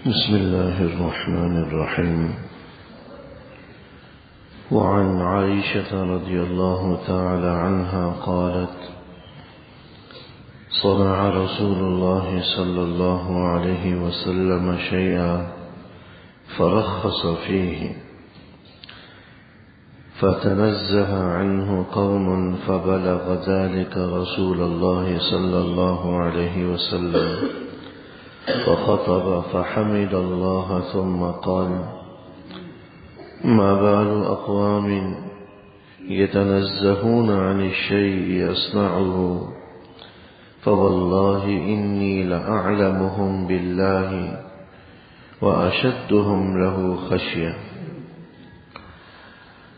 بسم الله الرحمن الرحيم. وعن عائشة رضي الله تعالى عنها قالت: صنع رسول الله صلى الله عليه وسلم شيئا فرخص فيه، فتنزه عنه قوم فبلغ ذلك رسول الله صلى الله عليه وسلم، فخطب فحمد الله ثم قال: ما بال أقوام يتنزهون عن الشيء أصنعه، فوالله إني لأعلمهم بالله وأشدهم له خشية.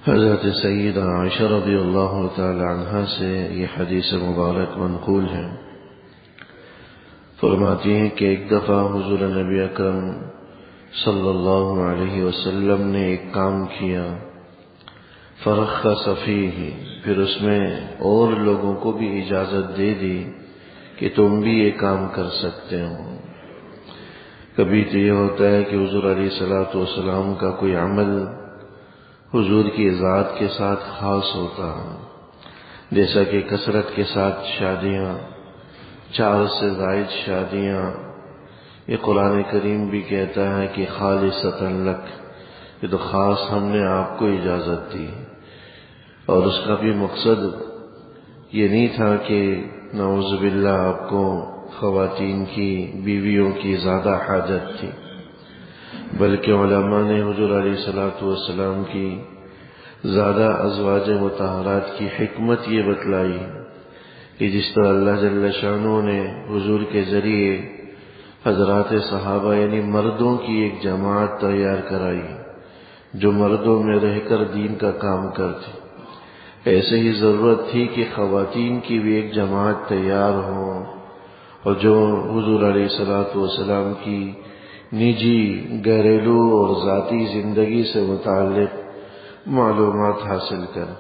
حضرت سیدہ عائشہ رضی اللہ تعالی عنہا سے یہ حدیث مبارک منقول ہے. فرماتی ہیں کہ ایک دفعہ حضور نبی اکرم صلی اللہ علیہ وسلم نے ایک کام کیا، فرخص فیہ، پھر اس میں اور لوگوں کو بھی اجازت دے دی کہ تم بھی یہ کام کر سکتے ہو. کبھی تو یہ ہوتا ہے کہ حضور علیہ الصلوۃ والسلام کا کوئی عمل حضور کی ذات کے ساتھ خاص ہوتا ہے، جیسا کہ کثرت کے ساتھ شادیاں، 4 سے زائد شادیاں. یہ قرآن کریم بھی کہتا ہے کہ خالصۃ لک، یہ تو خاص ہم نے آپ کو اجازت دی. اور اس کا بھی مقصد یہ نہیں تھا کہ نعوذ باللہ آپ کو خواتین کی، بیویوں کی زیادہ حاجت تھی، بلکہ علماء نے حضور علیہ الصلوۃ والسلام کی زیادہ ازواج مطہرات کی حکمت یہ بتلائی کہ جس طرح اللہ جل شانہ نے حضور کے ذریعے حضرات صحابہ یعنی مردوں کی ایک جماعت تیار کرائی جو مردوں میں رہ کر دین کا کام کرتے، ایسے ہی ضرورت تھی کہ خواتین کی بھی ایک جماعت تیار ہو اور جو حضور علیہ الصلوۃ والسلام کی نجی، گھریلو اور ذاتی زندگی سے متعلق معلومات حاصل کریں.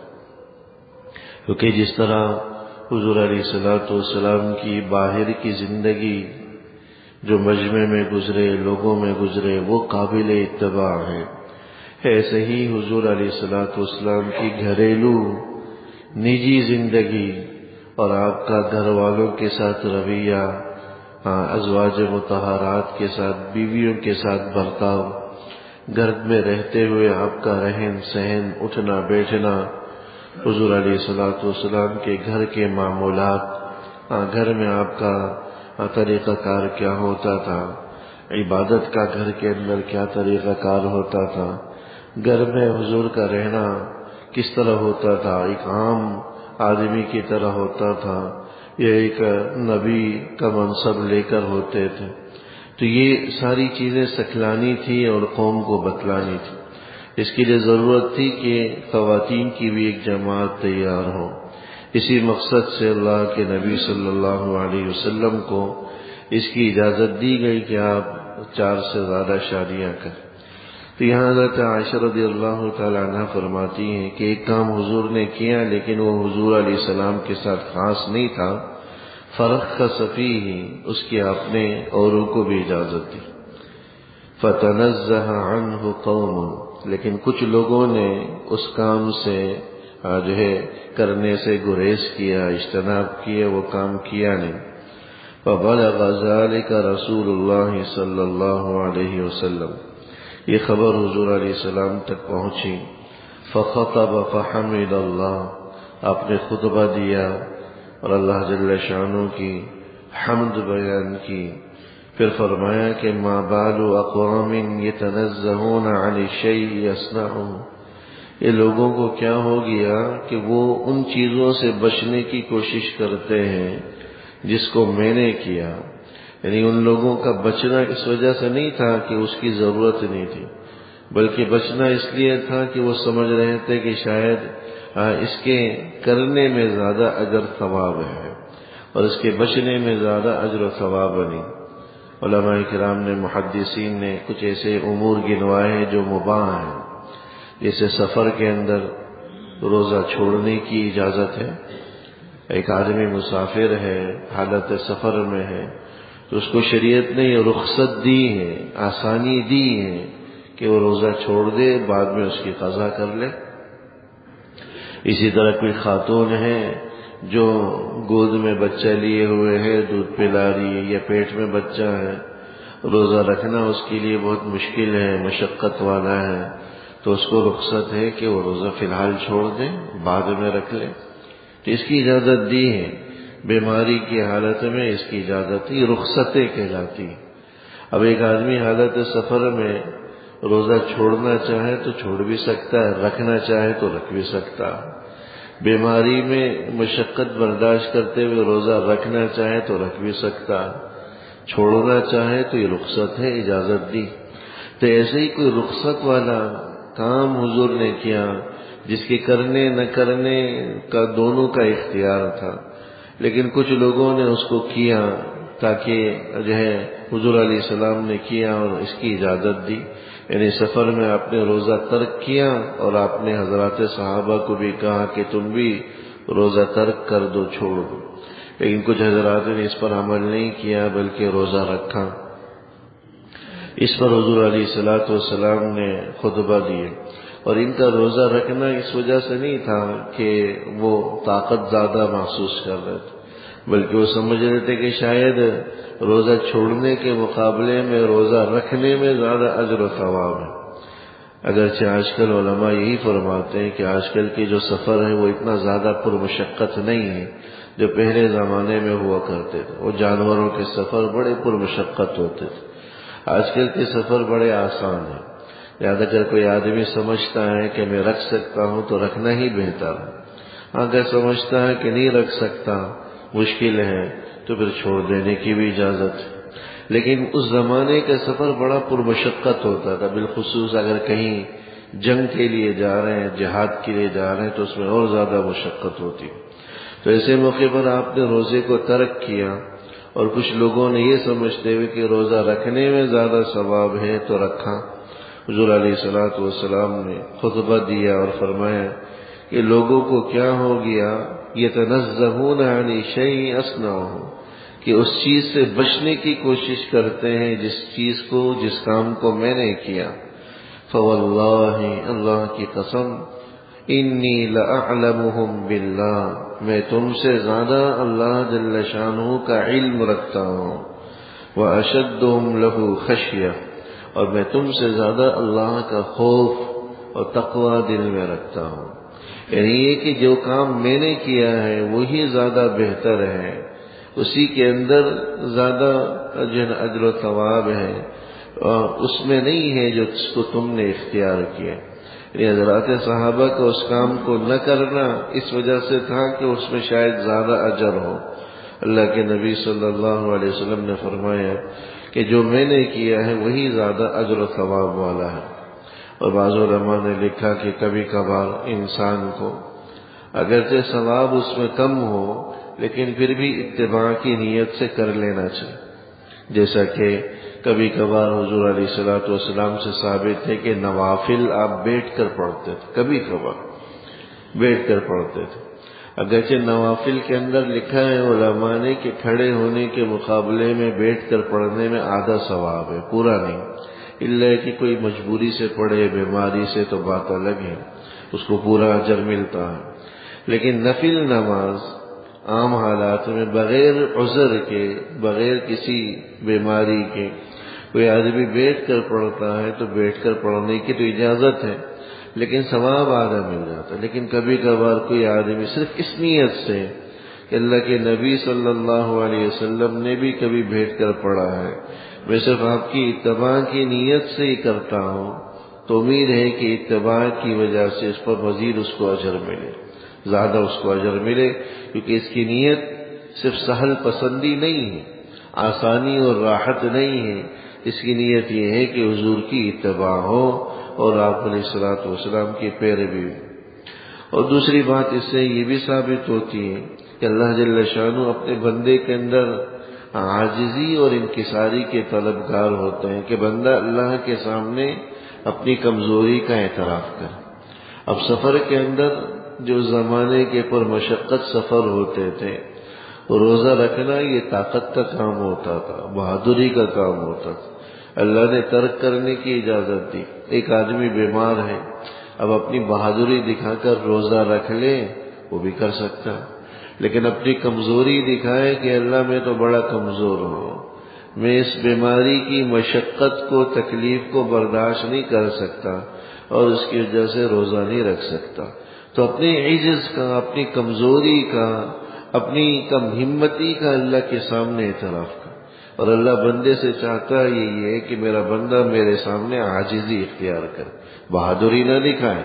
کیونکہ جس طرح حضور علیہ الصلوۃ والسلام کی باہر کی زندگی جو مجمع میں گزرے، لوگوں میں گزرے، وہ قابل اتباع ہے، ایسے ہی حضور علیہ الصلوۃ والسلام کی گھریلو نجی زندگی اور آپ کا گھر والوں کے ساتھ رویہ، ازواج مطہرات کے ساتھ، بیویوں کے ساتھ برتاؤ، گھر میں رہتے ہوئے آپ کا رہن سہن، اٹھنا بیٹھنا، حضور علیہ الصلوۃ والسلام کے گھر کے معمولات، گھر میں آپ کا طریقہ کار کیا ہوتا تھا، عبادت کا گھر کے اندر کیا طریقہ کار ہوتا تھا، گھر میں حضور کا رہنا کس طرح ہوتا تھا، ایک عام آدمی کی طرح ہوتا تھا یا ایک نبی کا منصب لے کر ہوتے تھے. تو یہ ساری چیزیں سکھلانی تھی اور قوم کو بتلانی تھی. اس کے لیے ضرورت تھی کہ خواتین کی بھی ایک جماعت تیار ہو. اسی مقصد سے اللہ کے نبی صلی اللہ علیہ وسلم کو اس کی اجازت دی گئی کہ آپ 4 سے زیادہ شادیاں کریں. تو یہاں حضرت عائشہ رضی اللہ تعالی عنہ فرماتی ہیں کہ ایک کام حضور نے کیا لیکن وہ حضور علیہ السلام کے ساتھ خاص نہیں تھا، فرخص فیہ، اس کی آپ نے اوروں کو بھی اجازت دی. فتنزہ عنہ قوم، لیکن کچھ لوگوں نے اس کام سے جو ہے کرنے سے گریز کیا، اجتناب کیا، وہ کام کیا نہیں. فبلغ ذلك رسول اللہ صلی اللہ علیہ وسلم، یہ خبر حضور علیہ السلام تک پہنچی. فخطب فحمد اللہ، آپ نے خطبہ دیا اور اللہ جل شانہ کی حمد بیان کی. پھر فرمایا کہ ما بال اقوام یتنزہون عن الشیء یصنعہ، یہ لوگوں کو کیا ہو گیا کہ وہ ان چیزوں سے بچنے کی کوشش کرتے ہیں جس کو میں نے کیا. یعنی ان لوگوں کا بچنا اس وجہ سے نہیں تھا کہ اس کی ضرورت نہیں تھی، بلکہ بچنا اس لیے تھا کہ وہ سمجھ رہے تھے کہ شاید اس کے کرنے میں زیادہ اجر ثواب ہے اور اس کے بچنے میں زیادہ اجر و ثواب نہیں. علماء کرام نے، محدثین نے کچھ ایسے امور گنوائے ہیں جو مباح ہیں، جیسے سفر کے اندر روزہ چھوڑنے کی اجازت ہے. ایک آدمی مسافر ہے، حالت سفر میں ہے، تو اس کو شریعت نے یہ رخصت دی ہے، آسانی دی ہے کہ وہ روزہ چھوڑ دے، بعد میں اس کی قضا کر لے۔ اسی طرح کوئی خاتون ہے جو گود میں بچہ لیے ہوئے ہے، دودھ پلا رہی ہے یا پیٹ میں بچہ ہے، روزہ رکھنا اس کے لیے بہت مشکل ہے، مشقت والا ہے، تو اس کو رخصت ہے کہ وہ روزہ فی الحال چھوڑ دے، بعد میں رکھ لے، تو اس کی اجازت دی ہے۔ بیماری کی حالت میں اس کی اجازت ہی رخصتیں کہلاتی۔ اب ایک آدمی حالت سفر میں روزہ چھوڑنا چاہے تو چھوڑ بھی سکتا ہے، رکھنا چاہے تو رکھ بھی سکتا ہے۔ بیماری میں مشقت برداشت کرتے ہوئے روزہ رکھنا چاہے تو رکھ بھی سکتا ہے، چھوڑنا چاہے تو یہ رخصت ہے، اجازت دی۔ تو ایسے ہی کوئی رخصت والا کام حضور نے کیا جس کے کرنے نہ کرنے کا دونوں کا اختیار تھا، لیکن کچھ لوگوں نے اس کو کیا تاکہ جو ہے حضور علیہ السلام نے کیا اور اس کی اجازت دی، یعنی سفر میں آپ نے روزہ ترک کیا اور آپ نے حضرات صحابہ کو بھی کہا کہ تم بھی روزہ ترک کر دو، چھوڑ دو، لیکن کچھ حضرات نے اس پر عمل نہیں کیا بلکہ روزہ رکھا۔ اس پر حضور علیہ السلام نے خطبہ دیے، اور ان کا روزہ رکھنا اس وجہ سے نہیں تھا کہ وہ طاقت زیادہ محسوس کر رہے تھے، بلکہ وہ سمجھ رہے تھے کہ شاید روزہ چھوڑنے کے مقابلے میں روزہ رکھنے میں زیادہ اجر و ثواب ہے۔ اگرچہ آج کل علماء یہی فرماتے ہیں کہ آج کل کے جو سفر ہیں وہ اتنا زیادہ پرمشقت نہیں ہے جو پہلے زمانے میں ہوا کرتے تھے۔ وہ جانوروں کے سفر بڑے پرمشقت ہوتے تھے، آج کل کے سفر بڑے آسان ہیں۔ لہٰذا اگر کوئی آدمی سمجھتا ہے کہ میں رکھ سکتا ہوں تو رکھنا ہی بہتر ہے، اگر سمجھتا ہے کہ نہیں رکھ سکتا، مشکل ہے، تو پھر چھوڑ دینے کی بھی اجازت ہے۔ لیکن اس زمانے کا سفر بڑا پرمشقت ہوتا تھا، بالخصوص اگر کہیں جنگ کے لیے جا رہے ہیں، جہاد کے لیے جا رہے ہیں تو اس میں اور زیادہ مشقت ہوتی۔ تو ایسے موقع پر آپ نے روزے کو ترک کیا، اور کچھ لوگوں نے یہ سمجھتے ہوئے کہ روزہ رکھنے میں زیادہ ثواب ہے تو رکھا۔ حضور علیہ السلام نے خطبہ دیا اور فرمایا کہ لوگوں کو کیا ہو گیا، یتنزہون عن شیء اصنعہ، کہ اس چیز سے بچنے کی کوشش کرتے ہیں جس کام کو میں نے کیا۔ فواللہ، اللہ کی قسم، انی لأعلمہم باللہ، میں تم سے زیادہ اللہ جل شانہ کا علم رکھتا ہوں، واشدہم لہ خشیہ، اور میں تم سے زیادہ اللہ کا خوف اور تقوی دل میں رکھتا ہوں۔ یعنی یہ کہ جو کام میں نے کیا ہے وہی زیادہ بہتر ہے، اسی کے اندر زیادہ اجر و ثواب ہے، اور اس میں نہیں ہے جو اس کو تم نے اختیار کیا۔ یعنی حضرات صحابہ کا اس کام کو نہ کرنا اس وجہ سے تھا کہ اس میں شاید زیادہ اجر ہو۔ اللہ کے نبی صلی اللہ علیہ وسلم نے فرمایا کہ جو میں نے کیا ہے وہی زیادہ اجر و ثواب والا ہے۔ اور بعض علماء نے لکھا کہ کبھی کبھار انسان کو اگرچہ ثواب اس میں کم ہو لیکن پھر بھی اتباع کی نیت سے کر لینا چاہیے، جیسا کہ کبھی کبھار حضور علیہ السلام سے ثابت ہے کہ نوافل آپ بیٹھ کر پڑھتے تھے، کبھی کبھار بیٹھ کر پڑھتے تھے۔ اگرچہ نوافل کے اندر لکھا ہے علماء نے کہ کھڑے ہونے کے مقابلے میں بیٹھ کر پڑھنے میں آدھا ثواب ہے، پورا نہیں، الا کہ کوئی مجبوری سے پڑھے، بیماری سے تو بات الگ ہے، اس کو پورا اجر ملتا ہے۔ لیکن نفل نماز عام حالات میں بغیر عذر کے، بغیر کسی بیماری کے کوئی آدمی بیٹھ کر پڑھتا ہے تو بیٹھ کر پڑھنے کی تو اجازت ہے، لیکن ثواب آدھا مل جاتا ہے۔ لیکن کبھی کبھار کوئی آدمی صرف اس نیت سے کہ اللہ کے نبی صلی اللہ علیہ وسلم نے بھی کبھی بیٹھ کر پڑھا ہے، میں صرف آپ کی اتباع کی نیت سے ہی کرتا ہوں، تو امید ہے کہ اتباع کی وجہ سے اس پر مزید اس کو اجر ملے، زیادہ اس کو اجر ملے، کیونکہ اس کی نیت صرف سہل پسندی نہیں ہے، آسانی اور راحت نہیں ہے، اس کی نیت یہ ہے کہ حضور کی اتباع ہو اور آپ علیہ الصلوۃ والسلام کی پیروی۔ اور دوسری بات اس سے یہ بھی ثابت ہوتی ہے کہ اللہ جل شانہ اپنے بندے کے اندر عاجزی اور انکساری کے طلبگار ہوتے ہیں کہ بندہ اللہ کے سامنے اپنی کمزوری کا اعتراف کرے۔ اب سفر کے اندر جو زمانے کے پر مشقت سفر ہوتے تھے روزہ رکھنا یہ طاقت کا کام ہوتا تھا، بہادری کا کام ہوتا تھا. اللہ نے ترک کرنے کی اجازت دی. ایک آدمی بیمار ہے، اب اپنی بہادری دکھا کر روزہ رکھ لے وہ بھی کر سکتا، لیکن اپنی کمزوری دکھائے کہ اللہ میں تو بڑا کمزور ہوں، میں اس بیماری کی مشقت کو، تکلیف کو برداشت نہیں کر سکتا اور اس کی وجہ سے روزہ نہیں رکھ سکتا. تو اپنی عجز کا، اپنی کمزوری کا، اپنی کم ہمتی کا اللہ کے سامنے اعتراف کر. اور اللہ بندے سے چاہتا یہ ہے کہ میرا بندہ میرے سامنے عاجزی اختیار کرے، بہادری نہ دکھائے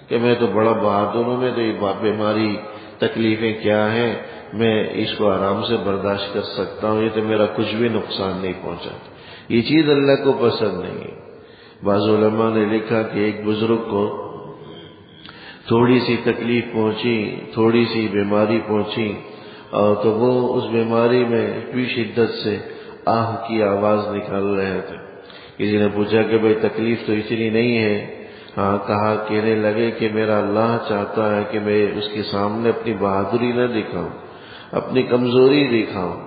کہ میں تو بڑا بہادر ہوں، میں تو یہ بیماری تکلیفیں کیا ہیں، میں اس کو آرام سے برداشت کر سکتا ہوں، یہ تو میرا کچھ بھی نقصان نہیں پہنچاتا. یہ چیز اللہ کو پسند نہیں ہے. بعض علماء نے لکھا کہ ایک بزرگ کو تھوڑی سی تکلیف پہنچی، تھوڑی سی بیماری پہنچی، اور تو وہ اس بیماری میں اتنی شدت سے آہ کی آواز نکال رہے تھے. کسی نے پوچھا کہ بھئی تکلیف تو اتنی نہیں ہے. ہاں کہا، کہنے لگے کہ میرا اللہ چاہتا ہے کہ میں اس کے سامنے اپنی بہادری نہ دکھاؤں، اپنی کمزوری دکھاؤں،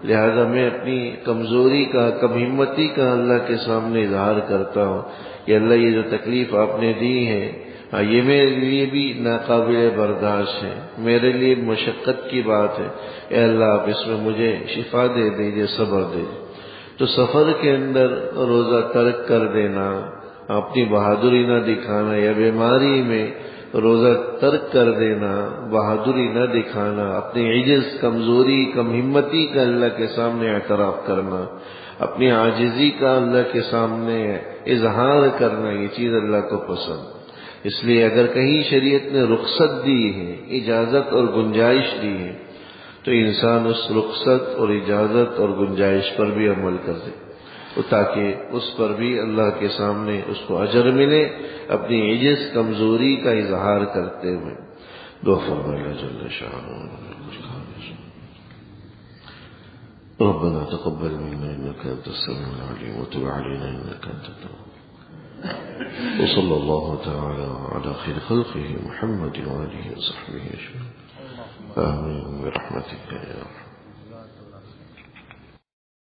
لہذا میں اپنی کمزوری کا، کم ہمتی کا اللہ کے سامنے اظہار کرتا ہوں کہ اللہ یہ جو تکلیف آپ نے دی ہے یہ میرے لیے بھی ناقابل برداشت ہے، میرے لیے مشقت کی بات ہے. اے اللہ آپ اس میں مجھے شفا دے دیجئے، صبر دے دیجئے. تو سفر کے اندر روزہ ترک کر دینا، اپنی بہادری نہ دکھانا، یا بیماری میں روزہ ترک کر دینا، بہادری نہ دکھانا، اپنی عجز، کمزوری، کم ہمتی کا اللہ کے سامنے اعتراف کرنا، اپنی عاجزی کا اللہ کے سامنے اظہار کرنا، یہ چیز اللہ کو پسند. اس لیے اگر کہیں شریعت نے رخصت دی ہے، اجازت اور گنجائش دی ہے، تو انسان اس رخصت اور اجازت اور گنجائش پر بھی عمل کر دے، تاکہ اس پر بھی اللہ کے سامنے اس کو اجر ملے، اپنی عجز، کمزوری کا اظہار کرتے ہوئے. دعا فرمائے اللہ جل شانہ. ربنا تقبل منا انك انت السميع العليم وتب علينا انك انت التواب. وصلى الله تعالى على خير خلقه محمد وآله وصحبه أجمعين. آمين برحمتك يا رب.